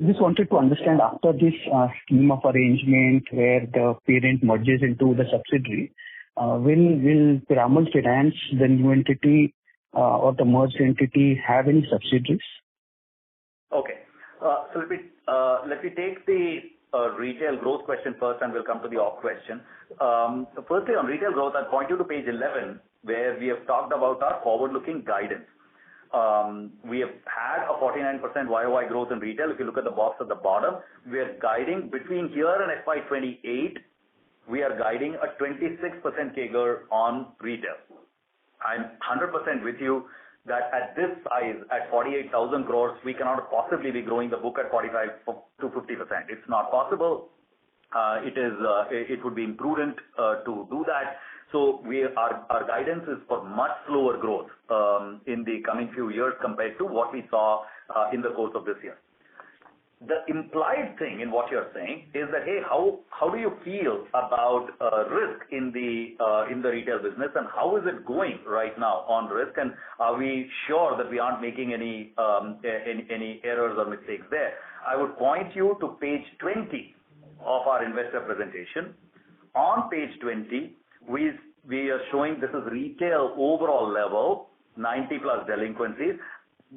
Just wanted to understand, after this scheme of arrangement where the parent merges into the subsidiary, will Piramal Finance, the new entity or the merged entity, have any subsidiaries? Okay. So let me take the retail growth question first, and we'll come to the op question. Firstly, on retail growth, I'll point you to page 11, where we have talked about our forward-looking guidance. We have had a 49% YOY growth in retail. If you look at the box at the bottom, we are guiding between here and FY28, we are guiding a 26% CAGR on retail. I'm 100% with you that at this size, at 48,000 crores, we cannot possibly be growing the book at 45 to 50%. It's not possible. It would be imprudent to do that. So our guidance is for much slower growth in the coming few years compared to what we saw in the course of this year. The implied thing in what you're saying is that, hey, how do you feel about risk in the retail business, and how is it going right now on risk, and are we sure that we aren't making any errors or mistakes there? I would point you to page 20 of our investor presentation. On page 20, we are showing this is retail overall level, 90 plus delinquencies.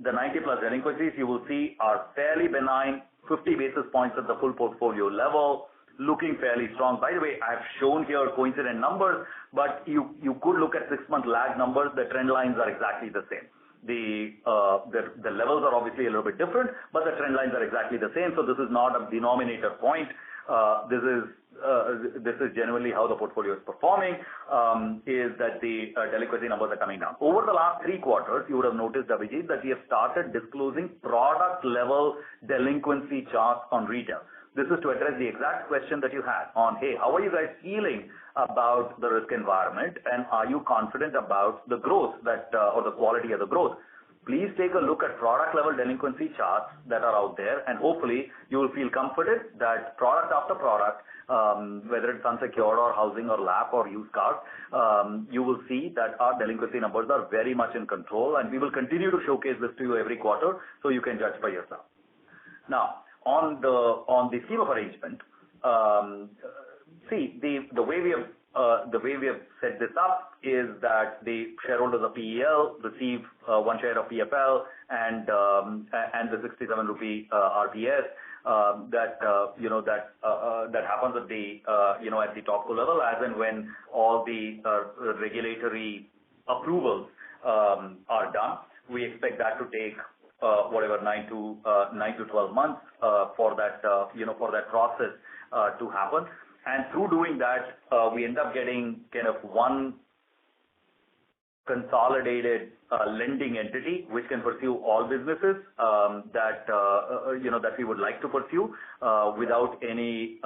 The 90 plus delinquencies you will see are fairly benign, 50 basis points at the full portfolio level, looking fairly strong. By the way, I've shown here coincident numbers, but you could look at 6-month lag numbers. The trend lines are exactly the same. The levels are obviously a little bit different, but the trend lines are exactly the same. So this is not a denominator point. This is generally how the portfolio is performing, is that the delinquency numbers are coming down. Over the last 3 quarters, you would have noticed, Abhijit, that we have started disclosing product level delinquency charts on retail. This is to address the exact question that you had on, hey, how are you guys feeling about the risk environment, and are you confident about the growth that or the quality of the growth? Please take a look at product level delinquency charts that are out there, and hopefully you will feel comforted that product after product, whether it's unsecured or housing or LAP or used cars, you will see that our delinquency numbers are very much in control, and we will continue to showcase this to you every quarter so you can judge for yourself. Now, on the scheme of arrangement, see, the way we have set this up is that the shareholders of PEL receive 1 share of PFL and the 67 rupee RPS that happens at the at the top level, as and when all the regulatory approvals are done. We expect that to take 9 to 12 months for that for that process to happen. And through doing that, we end up getting kind of one consolidated lending entity which can pursue all businesses that we would like to pursue without any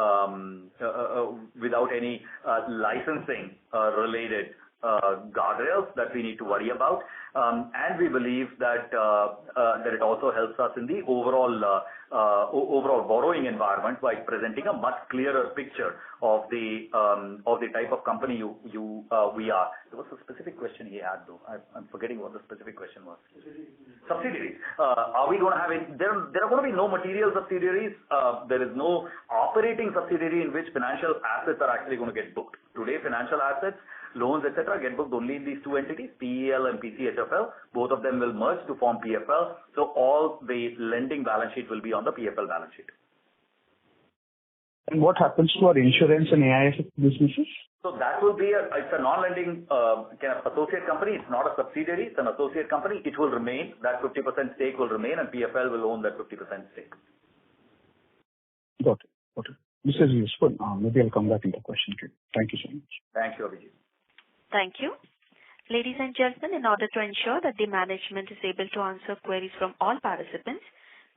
licensing related guardrails that we need to worry about, and we believe that it also helps us in the overall borrowing environment by presenting a much clearer picture of the type of company we are. There was a specific question he had, though. I'm forgetting what the specific question was. Subsidiaries. Are we going to have it? There are going to be no material subsidiaries. There is no operating subsidiary in which financial assets are actually going to get booked. Today, financial assets loans, etc., get booked only in these two entities, PEL and PCHFL. Both of them will merge to form PFL. So all the lending balance sheet will be on the PFL balance sheet. And what happens to our insurance and AIF businesses? So that will be it's a non-lending kind of associate company. It's not a subsidiary. It's an associate company. It will remain. That 50% stake will remain, and PFL will own that 50% stake. Got it. This is useful. Maybe I'll come back in the question queue. Thank you so much. Thank you, Abhijit. Thank you. Ladies and gentlemen, in order to ensure that the management is able to answer queries from all participants,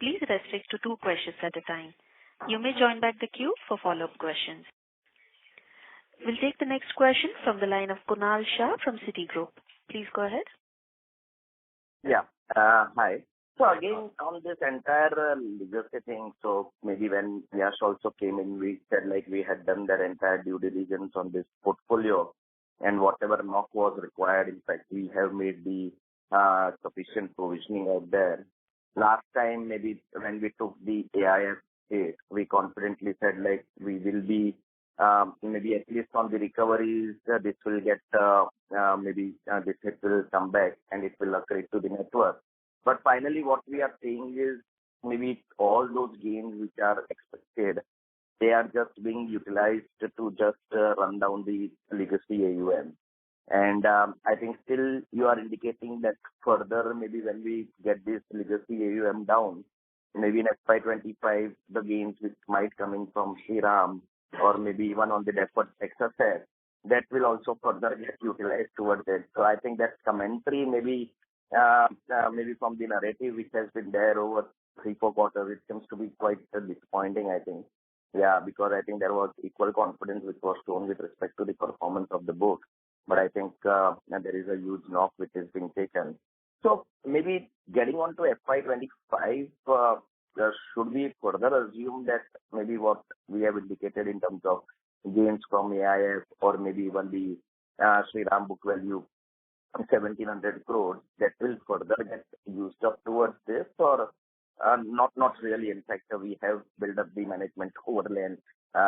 please restrict to 2 questions at a time. You may join back the queue for follow-up questions. We'll take the next question from the line of Kunal Shah from Citigroup. Please go ahead. Yeah. Hi. So again, on this entire legacy thing, so maybe when Yash also came in, we said like we had done their entire due diligence on this portfolio, and whatever knock was required, in fact, we have made the sufficient provisioning out there. Last time, maybe when we took the AIF stake, we confidently said like we will be maybe at least on the recoveries, this will get this hit will come back and it will accrete to the network. But finally, what we are seeing is maybe all those gains which are expected, they are just being utilized to just run down the legacy AUM. And I think still you are indicating that further, maybe when we get this legacy AUM down, maybe in FY25, the gains which might come in from Shriram or maybe even on the deferred tax asset, that will also further get utilized towards it. So I think that commentary maybe from the narrative which has been there over 3-4 quarters, it seems to be quite disappointing, I think. Yeah, because I think there was equal confidence which was shown with respect to the performance of the book. But I think there is a huge knock which is being taken. So maybe getting on to FY25, should we further assume that maybe what we have indicated in terms of gains from AIF or maybe even the Shriram book value 1,700 crores, that will further get used up towards this, or not really? In fact, we have built up the management overlay and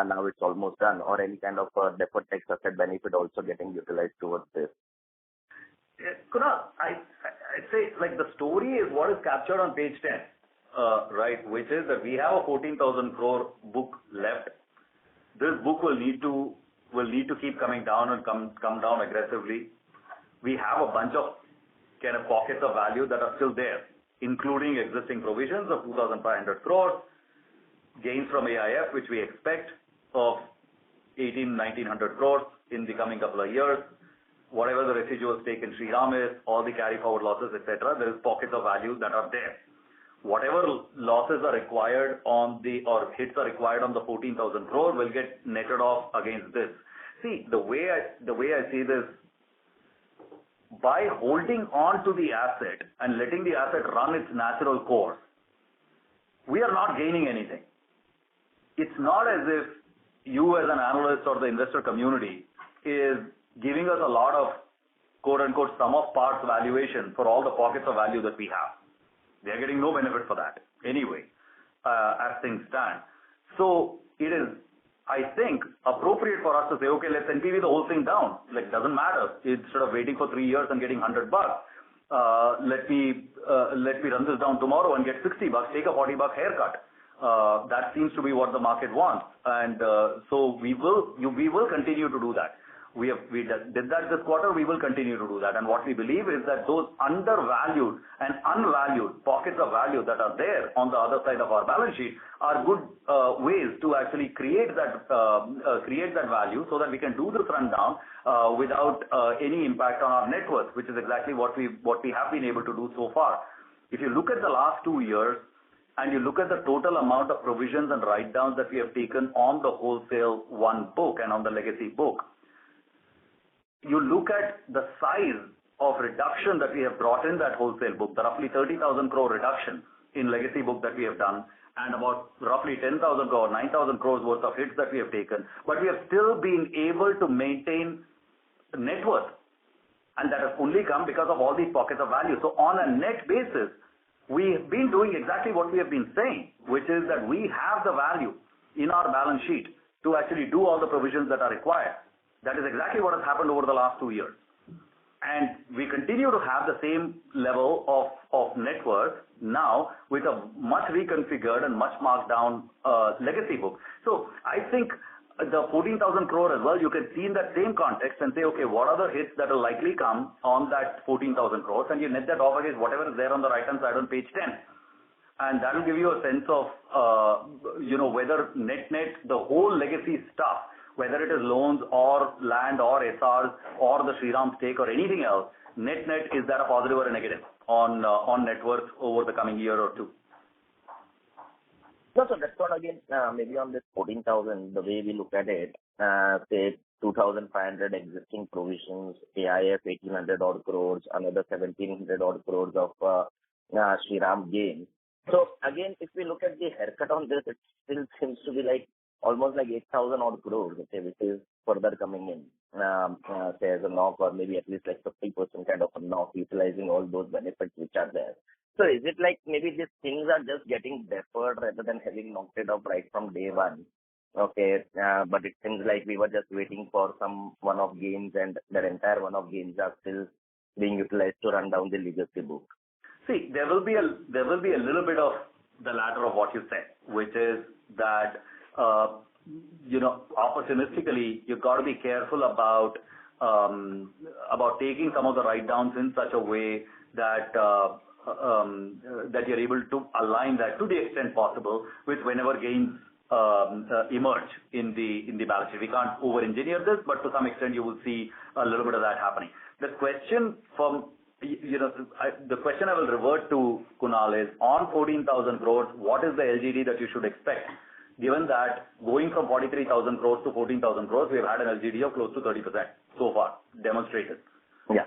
now it's almost done, or any kind of deferred tax asset benefit also getting utilized towards this. Kunal, I'd say like the story is what is captured on page 10, right? Which is that we have a 14,000 crore book left. This book will need to keep coming down and come down aggressively. We have a bunch of kind of pockets of value that are still there, including existing provisions of 2,500 crores, gains from AIF, which we expect of 1,900 crores in the coming couple of years. Whatever the residual stake in Shriram is, all the carry forward losses, etc., there is pockets of value that are there. Whatever losses are required or hits are required on the 14,000 crore will get netted off against this. See, the way I see this, by holding on to the asset and letting the asset run its natural course, we are not gaining anything. It's not as if you as an analyst or the investor community is giving us a lot of quote-unquote sum of parts valuation for all the pockets of value that we have. They are getting no benefit for that anyway, as things stand. So it is, I think, appropriate for us to say, okay, let's NPV the whole thing down. Like, doesn't matter. Instead of waiting for 3 years and getting $100, let me run this down tomorrow and get $60, take a $40 haircut. That seems to be what the market wants, and so we will continue to do that. We did that this quarter. We will continue to do that. And what we believe is that those undervalued and unvalued pockets of value that are there on the other side of our balance sheet are good ways to actually create that value so that we can do this rundown without any impact on our net worth, which is exactly what we have been able to do so far. If you look at the last 2 years and you look at the total amount of provisions and write-downs that we have taken on the wholesale one book and on the legacy book, you look at the size of reduction that we have brought in that wholesale book, the roughly 30,000 crore reduction in legacy book that we have done, and about roughly 10,000 crore, 9,000 crores worth of hits that we have taken, but we have still been able to maintain net worth. And that has only come because of all these pockets of value. So on a net basis, we've been doing exactly what we have been saying, which is that we have the value in our balance sheet to actually do all the provisions that are required. That is exactly what has happened over the last 2 years. And we continue to have the same level of net worth now with a much reconfigured and much marked down legacy book. So I think the 14,000 crore as well, you can see in that same context and say, okay, what are the hits that will likely come on that 14,000 crores, and you net that off against whatever is there on the right-hand side on page 10. And that will give you a sense of, whether net, the whole legacy stuff, whether it is loans or land or SRs or the Shriram stake or anything else, net is that a positive or a negative on net worth over the coming year or two? No, so that's what again, maybe on this 14,000, the way we look at it, say 2,500 existing provisions, AIF 1,800 odd crores, another 1,700 odd crores of Shriram gains. So again, if we look at the haircut on this, it still seems to be like almost like 8,000 odd crores, okay, which is further coming in, say as a knock, or maybe at least like 50% kind of a knock, utilizing all those benefits which are there. So is it like maybe these things are just getting deferred rather than having knocked it off right from day one? Okay, but it seems like we were just waiting for some one-off gains, and that entire one-off gains are still being utilized to run down the legacy book. See, there will be a little bit of the latter of what you said, which is that opportunistically you've got to be careful about taking some of the write downs in such a way that that you're able to align that to the extent possible with whenever gains emerge in the balance sheet. We can't over-engineer this, but to some extent you will see a little bit of that happening. The question the question I will revert to, Kunal, is on 14,000 crores, what is the LGD that you should expect? Given that going from 43,000 crores to 14,000 crores, we have had an LGD of close to 30% so far, demonstrated. Yeah.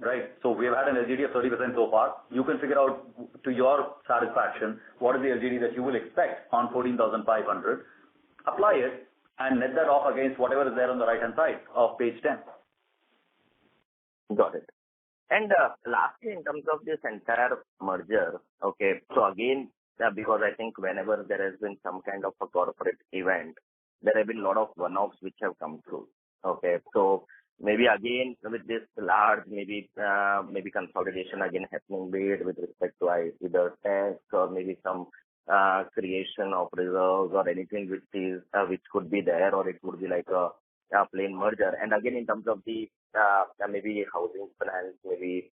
Right. So we have had an LGD of 30% so far. You can figure out to your satisfaction what is the LGD that you will expect on 14,500. Apply it and net that off against whatever is there on the right-hand side of page 10. Got it. And lastly, in terms of this entire merger, okay, so again, because I think whenever there has been some kind of a corporate event, there have been a lot of one-offs which have come through. Okay, so maybe again with this large, maybe consolidation again happening, be it with respect to either tax or maybe some creation of reserves or anything which could be there, or it could be like a plain merger. And again, in terms of the maybe housing finance, maybe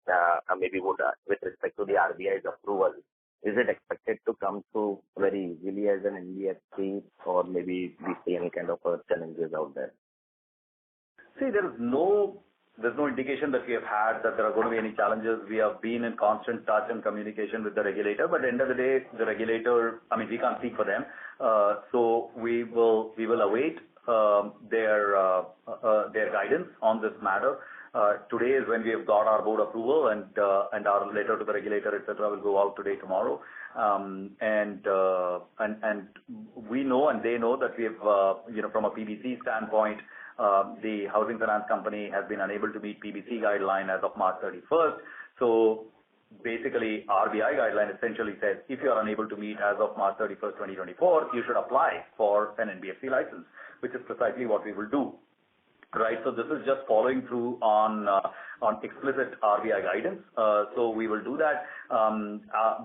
would with respect to the RBI's approval, is it expected to come through very easily as an NBFC, or maybe we see any kind of challenges out there? See, there's no indication that we have had that there are going to be any challenges. We have been in constant touch and communication with the regulator, but at the end of the day, the regulator, we can't speak for them. So we will await their guidance on this matter. Today is when we have got our board approval, and our letter to the regulator, etc., will go out today, tomorrow. And we know and they know that we have, from a PBC standpoint, the housing finance company has been unable to meet PBC guideline as of March 31st. So basically, RBI guideline essentially says if you are unable to meet as of March 31st, 2024, you should apply for an NBFC license, which is precisely what we will do. Right, so this is just following through on explicit RBI guidance. So we will do that.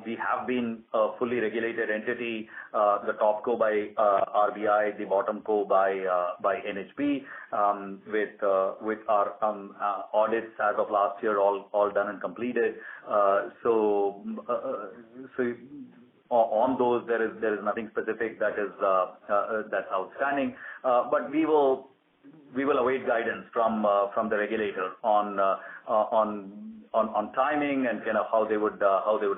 We have been a fully regulated entity, the top co by RBI, the bottom co by NHB, with our audits as of last year all done and completed. So on those there is nothing specific that is that's outstanding, but we will await guidance from the regulator on timing and kind of how they would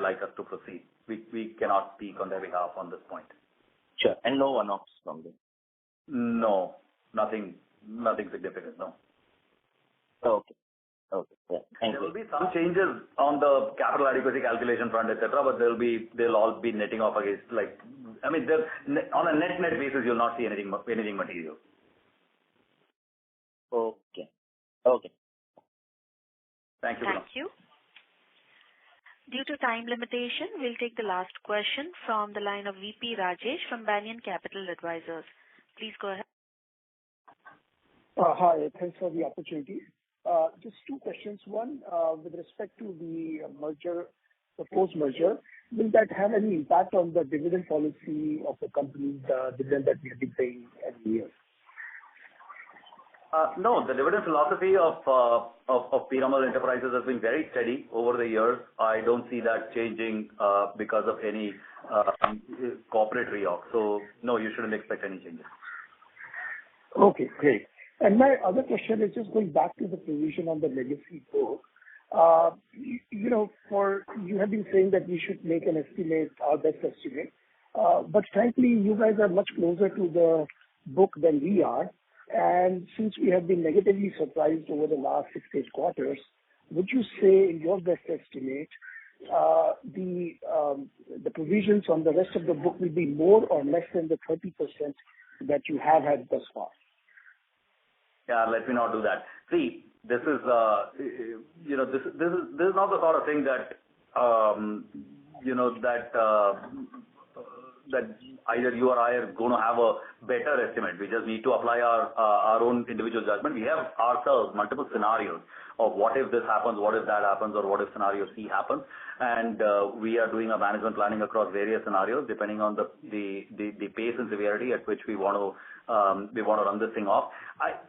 like us to proceed. We cannot speak on their behalf on this point. Sure, and no one-offs from them. No, nothing significant. No. Okay. Yeah. Thank you. There will be some changes on the capital adequacy calculation front, etc., but they'll all be netting off against on a net basis you'll not see anything material. Okay. Thank you. Thank you. Due to time limitation, we'll take the last question from the line of VP Rajesh from Banyan Capital Advisors. Please go ahead. Hi. Thanks for the opportunity. Just two questions. One, with respect to the merger, proposed merger, will that have any impact on the dividend policy of the company's dividend that we have been paying every year? No, the dividend philosophy of Piramal Enterprises has been very steady over the years. I don't see that changing because of any corporate reorg. So no, you shouldn't expect any changes. Okay, great. And my other question is just going back to the provision on the legacy book. You have been saying that we should make an estimate, our best estimate. But frankly, you guys are much closer to the book than we are. And since we have been negatively surprised over the last 6-8 quarters, would you say, in your best estimate, the provisions on the rest of the book will be more or less than the 30% that you have had thus far? Yeah, let me not do that. See, this is this is not the sort of thing that that either you or I are going to have a better estimate. We just need to apply our own individual judgment. We have ourselves multiple scenarios of what if this happens, what if that happens, or what if scenario C happens. And we are doing a management planning across various scenarios depending on the pace and severity at which we want to run this thing off.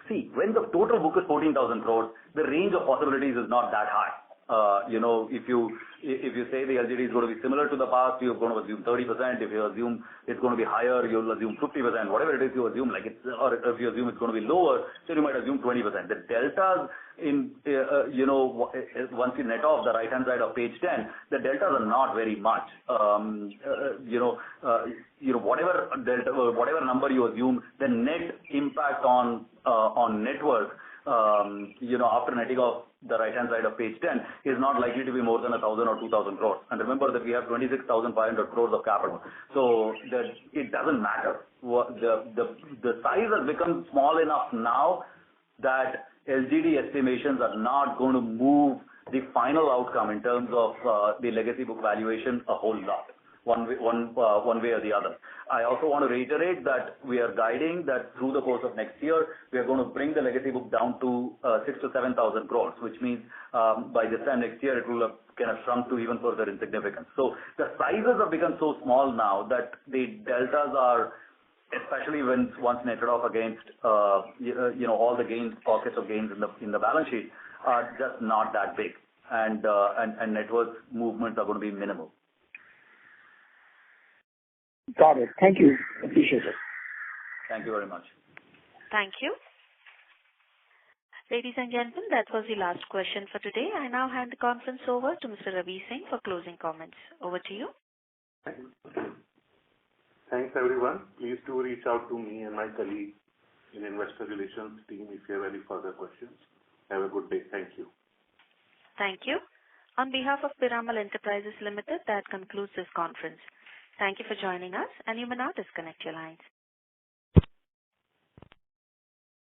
See, when the total book is 14,000 crores, the range of possibilities is not that high. If you say the LGD is going to be similar to the past, you're going to assume 30%. If you assume it's going to be higher, you'll assume 50%. Whatever it is you assume, or if you assume it's going to be lower, then you might assume 20%. The deltas once you net off the right-hand side of page 10, the deltas are not very much. Whatever delta, whatever number you assume, the net impact on net worth, after netting off the right-hand side of page 10 is not likely to be more than 1,000 or 2,000 crores. And remember that we have 26,500 crores of capital. So that it doesn't matter. The size has become small enough now that LGD estimations are not going to move the final outcome in terms of the legacy book valuation a whole lot, one way or the other. I also want to reiterate that we are guiding that through the course of next year, we are going to bring the legacy book down to 6,000 to 7,000 crores, which means by this time next year, it will have kind of shrunk to even further insignificance. So the sizes have become so small now that the deltas are, especially once netted off against all the gains, pockets of gains in the balance sheet, are just not that big, and net worth movements are going to be minimal. Got it. Thank you. Appreciate it. Thank you very much. Thank you. Ladies and gentlemen, that was the last question for today. I now hand the conference over to Mr. Ravi Singh for closing comments. Over to you. Thanks, everyone. Please do reach out to me and my colleague in Investor Relations team if you have any further questions. Have a good day. Thank you. Thank you. On behalf of Piramal Enterprises Limited, that concludes this conference. Thank you for joining us, and you may now disconnect your lines.